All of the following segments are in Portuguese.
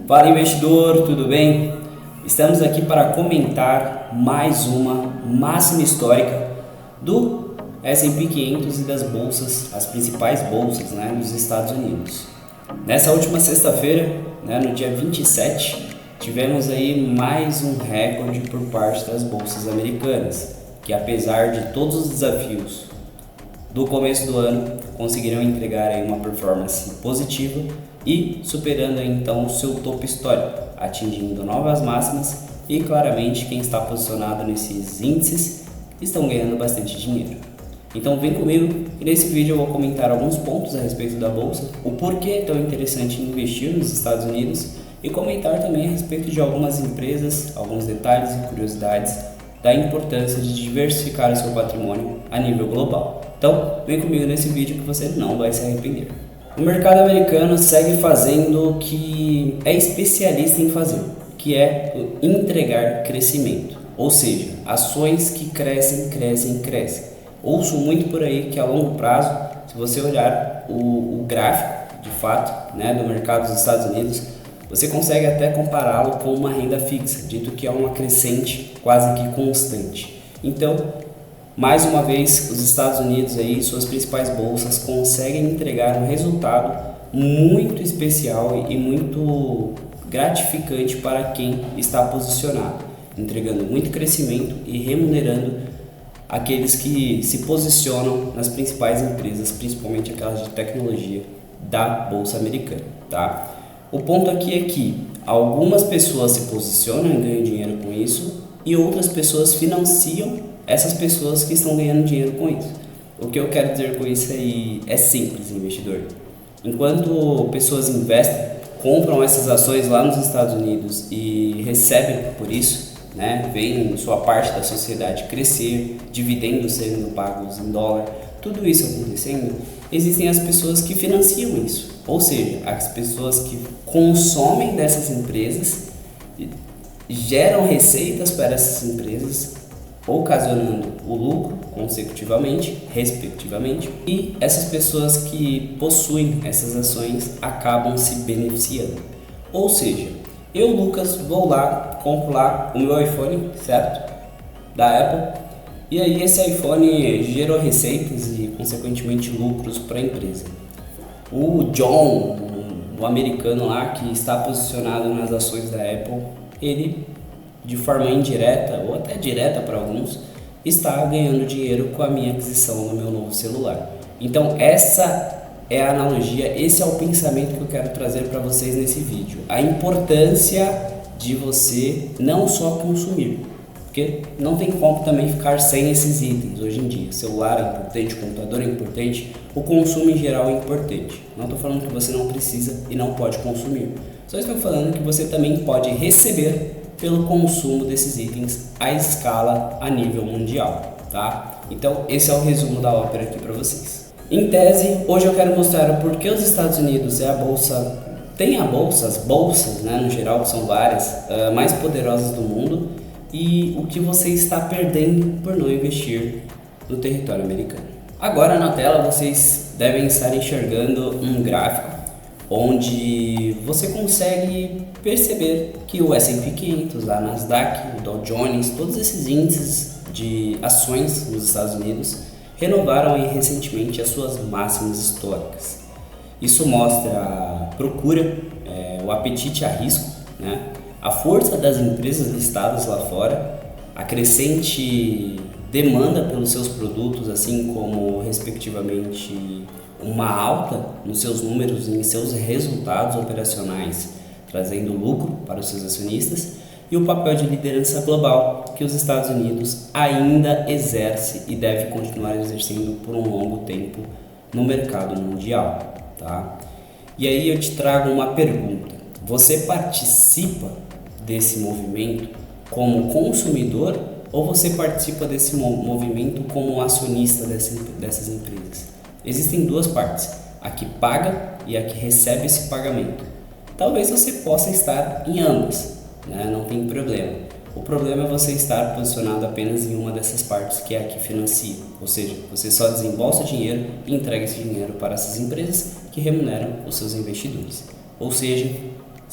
Fala investidor, tudo bem? Estamos aqui para comentar mais uma máxima histórica do S&P 500 e das bolsas, as principais bolsas, dos Estados Unidos. Nessa última sexta-feira, no dia 27, tivemos aí mais um recorde por parte das bolsas americanas, que apesar de todos os desafios do começo do ano, conseguiram entregar aí uma performance positiva e superando aí, então o seu topo histórico, atingindo novas máximas e claramente quem está posicionado nesses índices estão ganhando bastante dinheiro. Então vem comigo e nesse vídeo eu vou comentar alguns pontos a respeito da bolsa, o porquê é tão interessante investir nos Estados Unidos e comentar também a respeito de algumas empresas, alguns detalhes e curiosidades da importância de diversificar o seu patrimônio a nível global. Então, vem comigo nesse vídeo que você não vai se arrepender. O mercado americano segue fazendo o que é especialista em fazer, que é entregar crescimento, ou seja, ações que crescem. Ouço muito por aí que a longo prazo, se você olhar o gráfico de fato do mercado dos Estados Unidos, você consegue até compará-lo com uma renda fixa, dito que é uma crescente quase que constante. Então, mais uma vez, os Estados Unidos aí, suas principais bolsas conseguem entregar um resultado muito especial e muito gratificante para quem está posicionado, entregando muito crescimento e remunerando aqueles que se posicionam nas principais empresas, principalmente aquelas de tecnologia da bolsa americana, tá? O ponto aqui é que algumas pessoas se posicionam e ganham dinheiro com isso e outras pessoas financiam essas pessoas que estão ganhando dinheiro com isso. O que eu quero dizer com isso aí é simples, investidor. Enquanto pessoas investem, compram essas ações lá nos Estados Unidos e recebem por isso, veem sua parte da sociedade crescer, dividendos sendo pagos em dólar, tudo isso acontecendo, existem as pessoas que financiam isso. Ou seja, as pessoas que consomem dessas empresas, geram receitas para essas empresas, ocasionando o lucro respectivamente, e essas pessoas que possuem essas ações acabam se beneficiando. Ou seja, eu, Lucas, vou lá, compro lá o meu iPhone, certo? Da Apple, e aí esse iPhone gerou receitas e consequentemente lucros para a empresa. O John, o americano lá que está posicionado nas ações da Apple, ele de forma indireta ou até direta para alguns, está ganhando dinheiro com a minha aquisição do meu novo celular. Então essa é a analogia, esse é o pensamento que eu quero trazer para vocês nesse vídeo. A importância de você não só consumir, porque não tem como também ficar sem esses itens hoje em dia. Celular é importante, computador é importante, o consumo em geral é importante. Não estou falando que você não precisa e não pode consumir, só estou falando que você também pode receber pelo consumo desses itens à escala a nível mundial, tá? Então esse é o resumo da ópera aqui para vocês. Em tese, hoje eu quero mostrar o porquê os Estados Unidos é a bolsa, as bolsas, no geral, que são várias, mais poderosas do mundo, e o que você está perdendo por não investir no território americano. Agora na tela vocês devem estar enxergando um gráfico onde você consegue perceber que o S&P 500, a Nasdaq, o Dow Jones, todos esses índices de ações nos Estados Unidos renovaram aí recentemente as suas máximas históricas. Isso mostra a procura, o apetite a risco, a força das empresas listadas lá fora, a crescente demanda pelos seus produtos, assim como respectivamente uma alta nos seus números e em seus resultados operacionais, trazendo lucro para os seus acionistas, e o papel de liderança global que os Estados Unidos ainda exerce e deve continuar exercendo por um longo tempo no mercado mundial, tá? E aí eu te trago uma pergunta: você participa desse movimento como consumidor ou você participa desse movimento como acionista dessas empresas? Existem duas partes, a que paga e a que recebe esse pagamento. Talvez você possa estar em ambas, não tem problema. O problema é você estar posicionado apenas em uma dessas partes, que é a que financia. Ou seja, você só desembolsa dinheiro e entrega esse dinheiro para essas empresas que remuneram os seus investidores. Ou seja,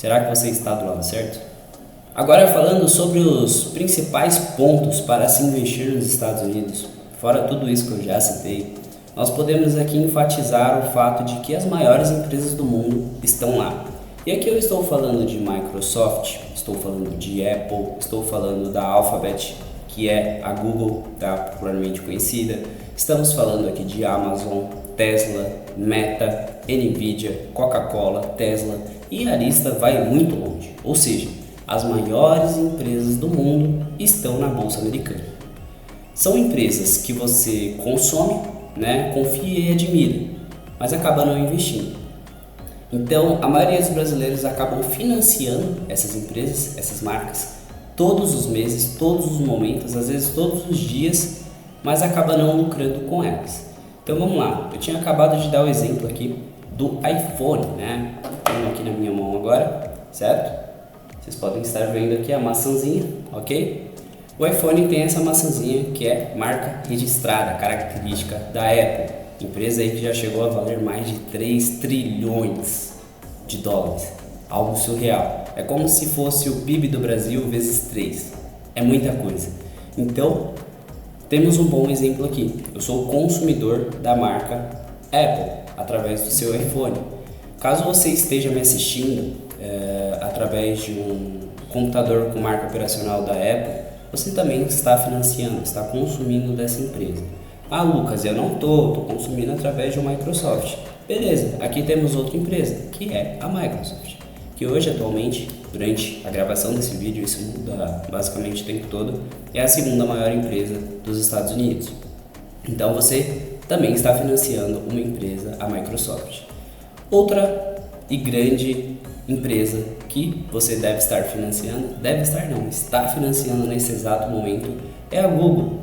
Será que você está do lado certo? Agora falando sobre os principais pontos para se investir nos Estados Unidos, fora tudo isso que eu já citei, nós podemos aqui enfatizar o fato de que as maiores empresas do mundo estão lá. E aqui eu estou falando de Microsoft, estou falando de Apple, estou falando da Alphabet, que é a Google, tá, popularmente conhecida. Estamos falando aqui de Amazon, Tesla, Meta, Nvidia, Coca-Cola, Tesla, e a lista vai muito longe. Ou seja, as maiores empresas do mundo estão na Bolsa Americana. São empresas que você consome, né, confia e admira, mas acaba não investindo. Então, a maioria dos brasileiros acabam financiando essas empresas, essas marcas, todos os meses, todos os momentos, às vezes todos os dias, mas acaba não lucrando com elas. Então vamos lá, eu tinha acabado de dar o exemplo aqui do iPhone, né? Tenho aqui na minha mão agora, certo? Vocês podem estar vendo aqui a maçãzinha, ok? O iPhone tem essa maçãzinha que é marca registrada, característica da Apple, empresa aí que já chegou a valer mais de 3 trilhões de dólares, algo surreal. É como se fosse o PIB do Brasil vezes 3, é muita coisa. Então, temos um bom exemplo aqui. Eu sou consumidor da marca Apple através do seu iPhone. Caso você esteja me assistindo através de um computador com marca operacional da Apple, você também está financiando, está consumindo dessa empresa. Ah, Lucas, eu não estou consumindo através de uma Microsoft. Beleza, aqui temos outra empresa, que é a Microsoft, que hoje, atualmente, durante a gravação desse vídeo, isso muda basicamente o tempo todo, é a segunda maior empresa dos Estados Unidos. Então você também está financiando uma empresa, a Microsoft. Outra e grande empresa que você deve estar financiando, está financiando nesse exato momento, é a Google.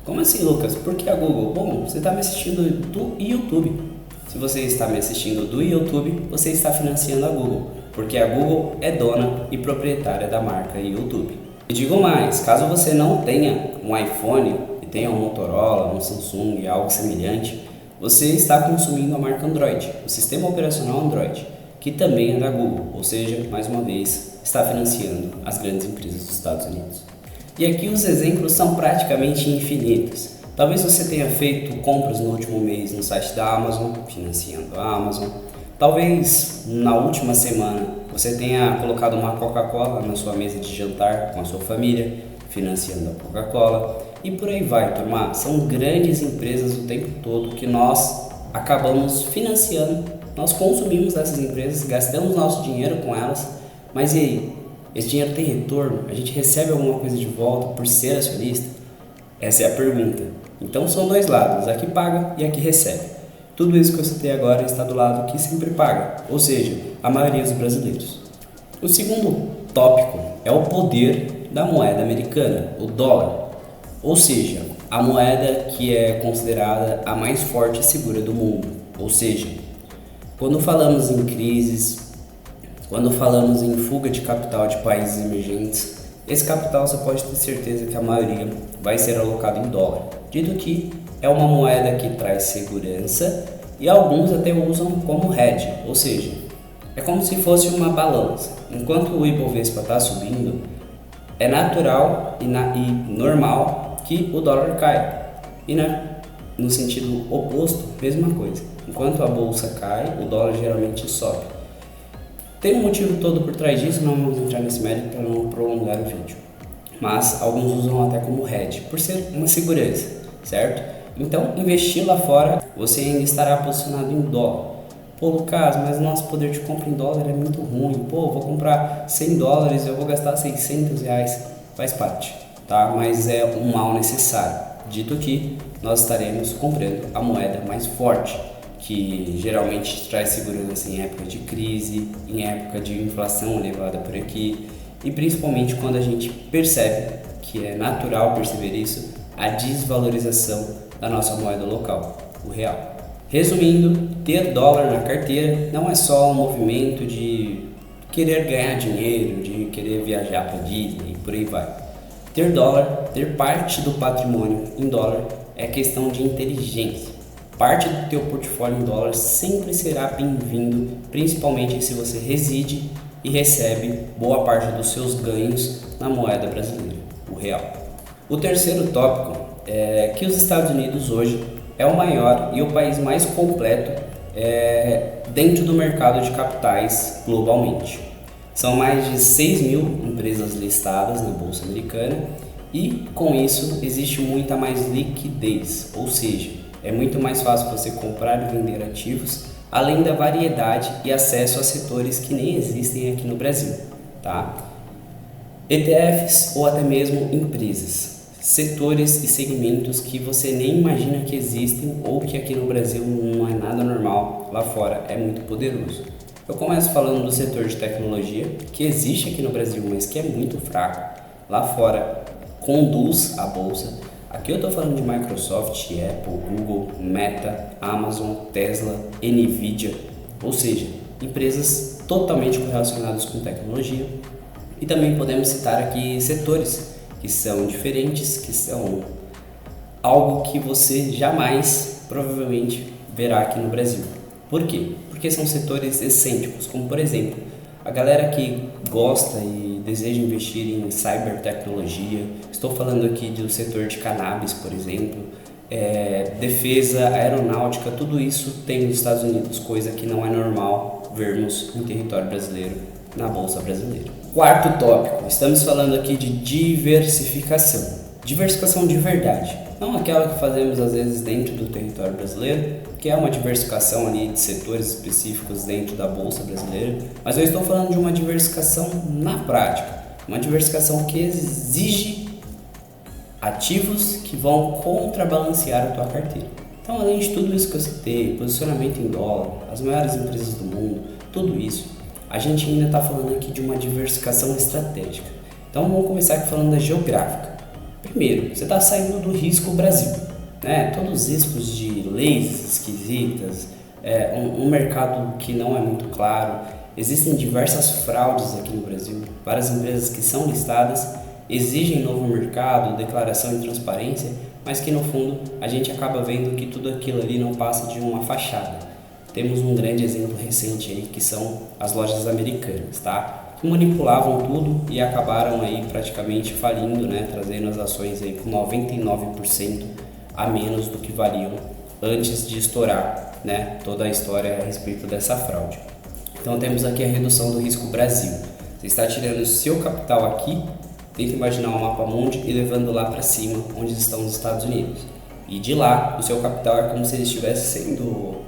Como assim, Lucas? Por que a Google? Bom, você está me assistindo do YouTube. Se você está me assistindo do YouTube, você está financiando a Google, porque a Google é dona e proprietária da marca YouTube. E digo mais, caso você não tenha um iPhone e tenha um Motorola, um Samsung, algo semelhante, você está consumindo a marca Android, o sistema operacional Android, que também é da Google, ou seja, mais uma vez, está financiando as grandes empresas dos Estados Unidos. E aqui os exemplos são praticamente infinitos. Talvez você tenha feito compras no último mês no site da Amazon, financiando a Amazon. Talvez na última semana você tenha colocado uma Coca-Cola na sua mesa de jantar com a sua família, financiando a Coca-Cola. E por aí vai, turma. São grandes empresas o tempo todo que nós acabamos financiando. Nós consumimos dessas empresas, gastamos nosso dinheiro com elas, mas e aí? Esse dinheiro tem retorno? A gente recebe alguma coisa de volta por ser acionista? Essa é a pergunta. Então são dois lados, a que paga e a que recebe. Tudo isso que eu citei agora está do lado que sempre paga, ou seja, a maioria dos brasileiros. O segundo tópico é o poder da moeda americana, o dólar. Ou seja, a moeda que é considerada a mais forte e segura do mundo. Ou seja, quando falamos em crises, quando falamos em fuga de capital de países emergentes, esse capital você pode ter certeza que a maioria vai ser alocado em dólar, dito que é uma moeda que traz segurança e alguns até usam como hedge, ou seja, é como se fosse uma balança. Enquanto o Ibovespa está subindo, é natural e normal que o dólar caia. E no sentido oposto, mesma coisa. Enquanto a bolsa cai, o dólar geralmente sobe. Tem um motivo todo por trás disso, não vamos entrar nesse mérito para não prolongar o vídeo. Mas alguns usam até como hedge, por ser uma segurança, certo? Então, investir lá fora, você ainda estará posicionado em dólar. Pô, Lucas, mas nosso poder de compra em dólar é muito ruim. Pô, vou comprar 100 dólares, eu vou gastar 600 reais. Faz parte, tá? Mas é um mal necessário. Dito que nós estaremos comprando a moeda mais forte, que geralmente traz segurança em época de crise, em época de inflação elevada por aqui, e principalmente quando a gente percebe, que é natural perceber isso, a desvalorização da nossa moeda local, o real. Resumindo, ter dólar na carteira não é só um movimento de querer ganhar dinheiro, de querer viajar para Disney e por aí vai. Ter dólar, ter parte do patrimônio em dólar é questão de inteligência. Parte do teu portfólio em dólar sempre será bem-vindo, principalmente se você reside e recebe boa parte dos seus ganhos na moeda brasileira, o real. O terceiro tópico é que os Estados Unidos hoje é o maior e o país mais completo dentro do mercado de capitais globalmente. São mais de 6 mil empresas listadas na Bolsa Americana e com isso existe muita mais liquidez, ou seja, é muito mais fácil você comprar e vender ativos, além da variedade e acesso a setores que nem existem aqui no Brasil, tá? ETFs ou até mesmo empresas, setores e segmentos que você nem imagina que existem ou que aqui no Brasil não é nada normal, lá fora é muito poderoso. Eu começo falando do setor de tecnologia, que existe aqui no Brasil, mas que é muito fraco. Lá fora conduz a bolsa. Aqui eu estou falando de Microsoft, Apple, Google, Meta, Amazon, Tesla, Nvidia, ou seja, empresas totalmente correlacionadas com tecnologia. E também podemos citar aqui setores que são diferentes, que são algo que você jamais provavelmente verá aqui no Brasil. Por quê? Porque são setores excêntricos, como por exemplo, a galera que gosta e deseja investir em cybertecnologia. Estou falando aqui do setor de cannabis, por exemplo, defesa, aeronáutica, tudo isso tem nos Estados Unidos, coisa que não é normal vermos em território brasileiro, na Bolsa Brasileira. Quarto tópico, estamos falando aqui de diversificação. Diversificação de verdade, não aquela que fazemos às vezes dentro do território brasileiro, que é uma diversificação ali de setores específicos dentro da Bolsa Brasileira, mas eu estou falando de uma diversificação na prática, uma diversificação que exige ativos que vão contrabalancear a tua carteira. Então, além de tudo isso que eu citei, posicionamento em dólar, as maiores empresas do mundo, tudo isso, a gente ainda está falando aqui de uma diversificação estratégica. Então vamos começar aqui falando da geográfica. Primeiro, você está saindo do risco Brasil, né? Todos os riscos de leis esquisitas, um mercado que não é muito claro. Existem diversas fraudes aqui no Brasil. Várias empresas que são listadas exigem novo mercado, declaração e transparência, mas que no fundo a gente acaba vendo que tudo aquilo ali não passa de uma fachada. Temos um grande exemplo recente aí, que são as lojas americanas, tá? Que manipulavam tudo e acabaram aí praticamente falindo, né? Trazendo as ações aí com 99% a menos do que valiam antes de estourar, né? Toda a história a respeito dessa fraude. Então temos aqui a redução do risco Brasil. Você está tirando o seu capital aqui, tenta imaginar um mapa mundi e levando lá para cima, onde estão os Estados Unidos. E de lá, o seu capital é como se ele estivesse sendo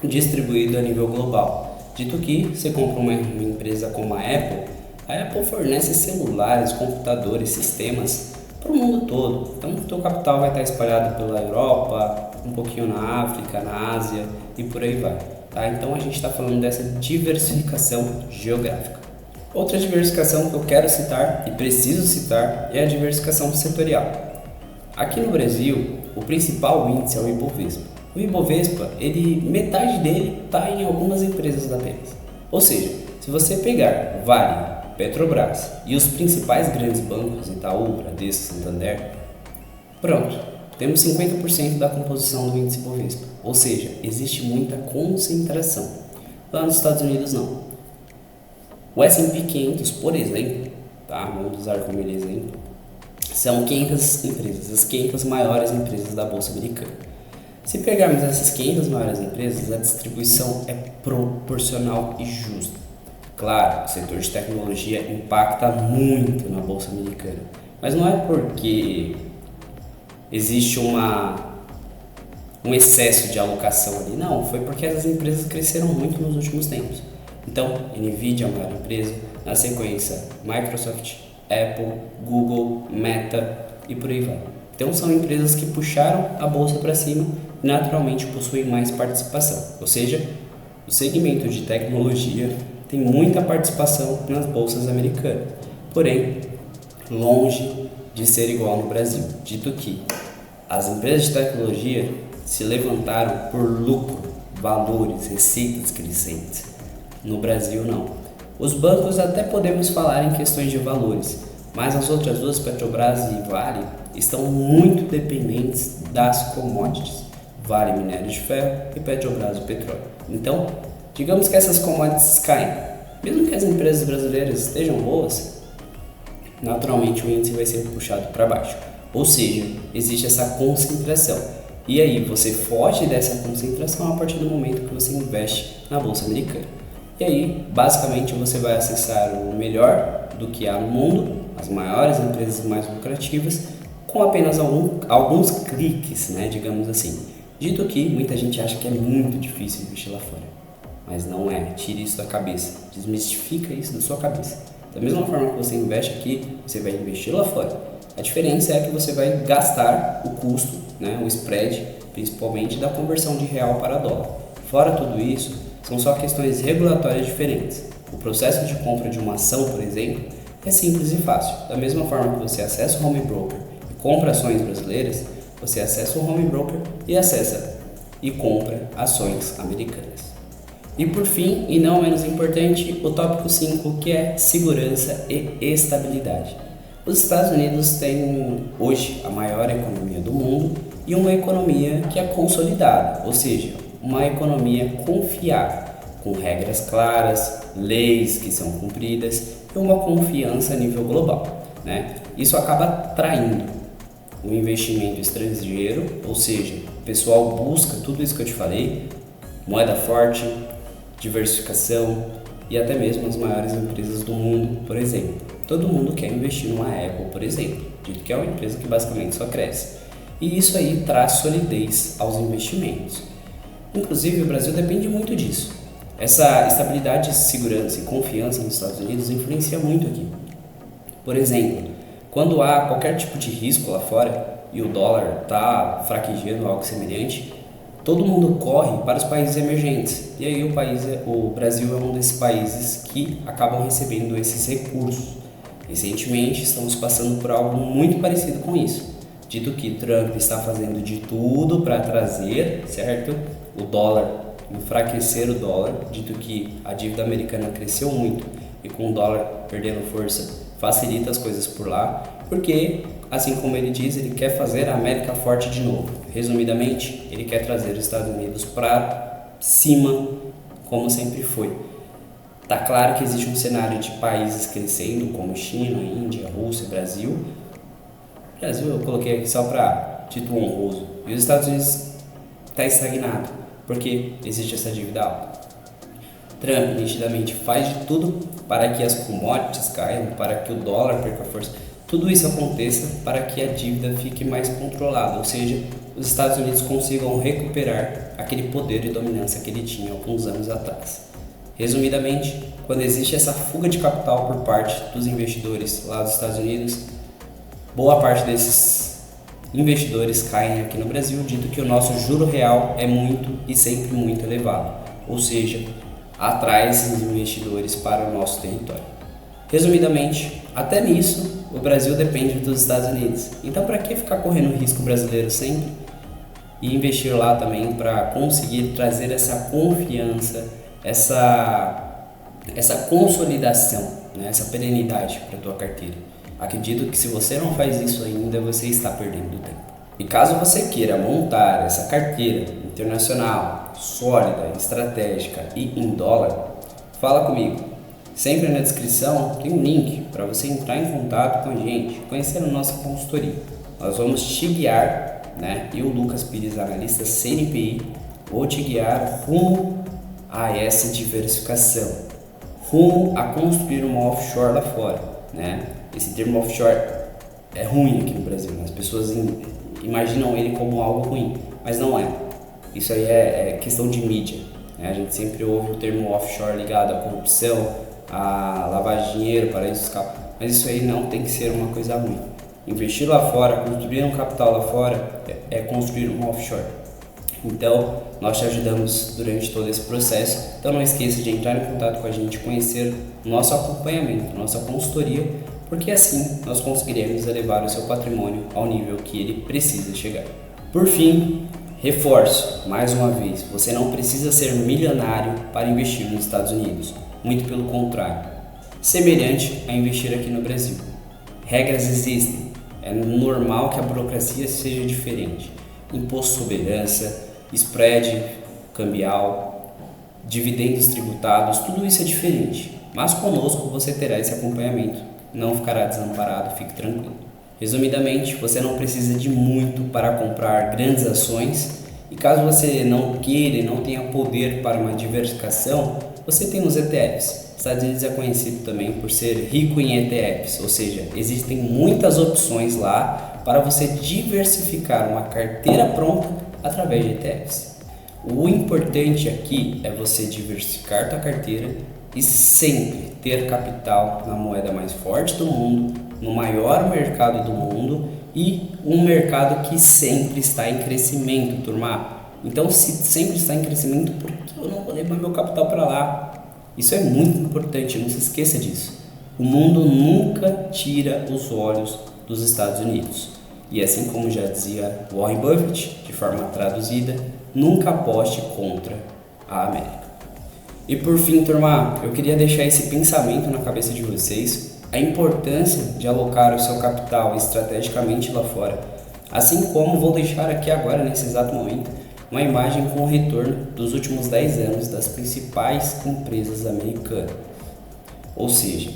distribuído a nível global. Dito que você compra uma empresa como a Apple fornece celulares, computadores, sistemas para o mundo todo. Então o teu capital vai estar espalhado pela Europa, um pouquinho na África, na Ásia e por aí vai. Tá? Então a gente está falando dessa diversificação geográfica. Outra diversificação que eu quero citar e preciso citar é a diversificação setorial. Aqui no Brasil, o principal índice é o Ibovespa. O Ibovespa, metade dele está em algumas empresas apenas. Ou seja, se você pegar Vale, Petrobras e os principais grandes bancos, Itaú, Bradesco, Santander, pronto, temos 50% da composição do índice Ibovespa. Ou seja, existe muita concentração. Lá nos Estados Unidos não. O S&P 500, por exemplo, tá? Vamos usar como exemplo, são 500 empresas, as 500 maiores empresas da Bolsa Americana. Se pegarmos essas 500 maiores empresas, a distribuição é proporcional e justa. Claro, o setor de tecnologia impacta muito na Bolsa Americana, mas não é porque existe um excesso de alocação ali, não, foi porque essas empresas cresceram muito nos últimos tempos. Então, Nvidia é a maior empresa, na sequência Microsoft, Apple, Google, Meta e por aí vai. Então são empresas que puxaram a bolsa para cima e naturalmente possuem mais participação, ou seja, o segmento de tecnologia tem muita participação nas bolsas americanas, porém longe de ser igual no Brasil, dito que as empresas de tecnologia se levantaram por lucro, valores, receitas crescentes. No Brasil não. Os bancos até podemos falar em questões de valores, mas as outras duas, Petrobras e Vale, estão muito dependentes das commodities. Vale minério de ferro e Petrobras o petróleo. Então, digamos que essas commodities caem, Mesmo que as empresas brasileiras estejam boas, naturalmente o índice vai ser puxado para baixo. Ou seja, existe essa concentração. E aí você foge dessa concentração a partir do momento que você investe na Bolsa Americana. E aí, basicamente, você vai acessar o melhor do que há no mundo, as maiores empresas mais lucrativas, com apenas alguns cliques, né, digamos assim. Dito que muita gente acha que é muito difícil investir lá fora, mas não é. Tire isso da cabeça, desmistifica isso da sua cabeça. Da mesma forma que você investe aqui, você vai investir lá fora. A diferença é que você vai gastar o custo, né, o spread, principalmente da conversão de real para dólar. Fora tudo isso, são só questões regulatórias diferentes. O processo de compra de uma ação, por exemplo, é simples e fácil. Da mesma forma que você acessa o home broker e compra ações brasileiras, você acessa o home broker e acessa e compra ações americanas. E por fim, e não menos importante, o tópico 5, que é segurança e estabilidade. Os Estados Unidos têm hoje a maior economia do mundo e uma economia que é consolidada, ou seja, uma economia confiável, com regras claras, leis que são cumpridas e uma confiança a nível global, né? Isso acaba atraindo o investimento estrangeiro, ou seja, o pessoal busca tudo isso que eu te falei, moeda forte, diversificação e até mesmo as maiores empresas do mundo, por exemplo. Todo mundo quer investir numa Apple, por exemplo, dito que é uma empresa que basicamente só cresce. E isso aí traz solidez aos investimentos. Inclusive, o Brasil depende muito disso. Essa estabilidade, segurança e confiança nos Estados Unidos influencia muito aqui. Por exemplo, quando há qualquer tipo de risco lá fora e o dólar está fraquejando, algo semelhante, todo mundo corre para os países emergentes. E aí o Brasil é um desses países que acabam recebendo esses recursos. Recentemente estamos passando por algo muito parecido com isso. Dito que Trump está fazendo de tudo para trazer, certo, o dólar, enfraquecer o dólar, dito que a dívida americana cresceu muito e com o dólar perdendo força facilita as coisas por lá, porque, assim como ele diz, ele quer fazer a América forte de novo. Resumidamente, ele quer trazer os Estados Unidos para cima, como sempre foi. Tá claro que existe um cenário de países crescendo, como China, Índia, Rússia, Brasil. Brasil eu coloquei aqui só para título honroso. E os Estados Unidos está estagnado, porque existe essa dívida alta. Trump nitidamente faz de tudo para que as commodities caiam, para que o dólar perca força. Tudo isso aconteça para que a dívida fique mais controlada, ou seja, os Estados Unidos consigam recuperar aquele poder de dominância que ele tinha alguns anos atrás. Resumidamente, quando existe essa fuga de capital por parte dos investidores lá dos Estados Unidos, boa parte desses investidores caem aqui no Brasil, dito que o nosso juro real é muito e sempre muito elevado, ou seja, atrai esses investidores para o nosso território. Resumidamente, até nisso, o Brasil depende dos Estados Unidos. Então, para que ficar correndo risco brasileiro sempre e investir lá também para conseguir trazer essa confiança, essa consolidação, né, essa perenidade para a tua carteira? Acredito que se você não faz isso ainda, você está perdendo tempo. E caso você queira montar essa carteira internacional, sólida, estratégica e em dólar, fala comigo. Sempre na descrição tem um link para você entrar em contato com a gente, conhecer a nossa consultoria. Nós vamos te guiar, né? Eu, Lucas Pires, analista CNPI, vou te guiar rumo a essa diversificação, rumo a construir uma offshore lá fora, né? Esse termo offshore é ruim aqui no Brasil, né? As pessoas imaginam ele como algo ruim, mas não é. Isso aí é questão de mídia, né? A gente sempre ouve o termo offshore ligado à corrupção, a lavar dinheiro, paraísos fiscais, mas isso aí não tem que ser uma coisa ruim. Investir lá fora, construir um capital lá fora é construir um offshore. Então, nós te ajudamos durante todo esse processo. Então, não esqueça de entrar em contato com a gente, conhecer nosso acompanhamento, nossa consultoria, porque assim nós conseguiremos elevar o seu patrimônio ao nível que ele precisa chegar. Por fim, reforço mais uma vez, você não precisa ser milionário para investir nos Estados Unidos. Muito pelo contrário, semelhante a investir aqui no Brasil. Regras existem, é normal que a burocracia seja diferente. Imposto sobre herança, spread cambial, dividendos tributados, tudo isso é diferente. mas conosco você terá esse acompanhamento, não ficará desamparado, fique tranquilo. Resumidamente, você não precisa de muito para comprar grandes ações e caso você não queira e não tenha poder para uma diversificação, você tem os ETFs. Estados Unidos é conhecido também por ser rico em ETFs, ou seja, existem muitas opções lá para você diversificar uma carteira pronta através de ETFs. O importante aqui é você diversificar sua carteira e sempre ter capital na moeda mais forte do mundo, no maior mercado do mundo e um mercado que sempre está em crescimento, turma. Então, se sempre está em crescimento, por que eu não vou levar meu capital para lá? Isso é muito importante, não se esqueça disso. O mundo nunca tira os olhos dos Estados Unidos. E assim como já dizia Warren Buffett, de forma traduzida, nunca aposte contra a América. E por fim, turma, eu queria deixar esse pensamento na cabeça de vocês, a importância de alocar o seu capital estrategicamente lá fora, assim como vou deixar aqui agora, nesse exato momento, uma imagem com o retorno dos últimos 10 anos das principais empresas americanas. Ou seja,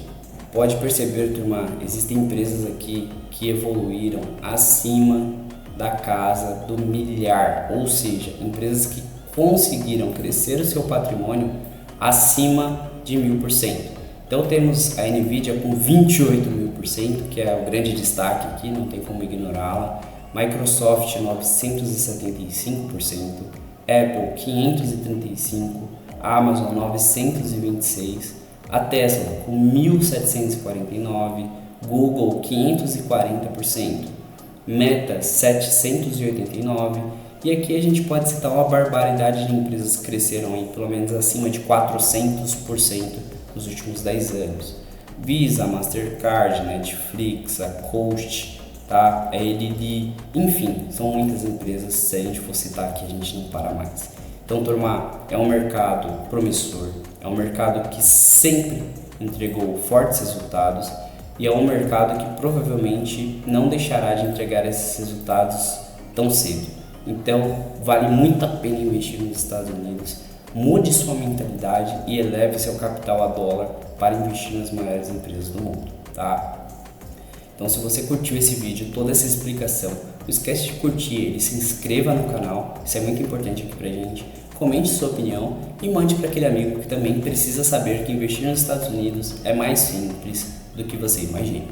pode perceber, turma, existem empresas aqui que evoluíram acima da casa do milhar, ou seja, empresas que conseguiram crescer o seu patrimônio acima de 1000%. Então temos a Nvidia com 28.000%, que é o grande destaque aqui, não tem como ignorá-la. Microsoft 975%, Apple 535%, Amazon 926%, a Tesla com 1.749%, Google 540%, Meta 789%, e aqui a gente pode citar uma barbaridade de empresas que cresceram aí, pelo menos acima de 400% nos últimos 10 anos. Visa, Mastercard, Netflix, a Coast, tá? A LD, enfim, são muitas empresas, se a gente for citar aqui a gente não para mais. Então, turma, é um mercado promissor, é um mercado que sempre entregou fortes resultados e é um mercado que provavelmente não deixará de entregar esses resultados tão cedo. Então, vale muito a pena investir nos Estados Unidos. Mude sua mentalidade e eleve seu capital a dólar para investir nas maiores empresas do mundo, tá? Então, se você curtiu esse vídeo, toda essa explicação, não esquece de curtir ele, se inscreva no canal, isso é muito importante aqui pra gente. Comente sua opinião e mande para aquele amigo que também precisa saber que investir nos Estados Unidos é mais simples do que você imagina.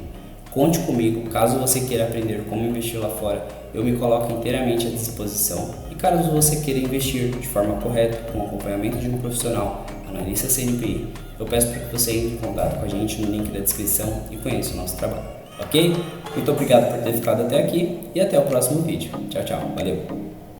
Conte comigo, caso você queira aprender como investir lá fora, eu me coloco inteiramente à disposição. E caso você queira investir de forma correta, com acompanhamento de um profissional, analista CNPI, eu peço para que você entre em contato com a gente no link da descrição e conheça o nosso trabalho. Ok? Muito obrigado por ter ficado até aqui e até o próximo vídeo. Tchau, tchau. Valeu!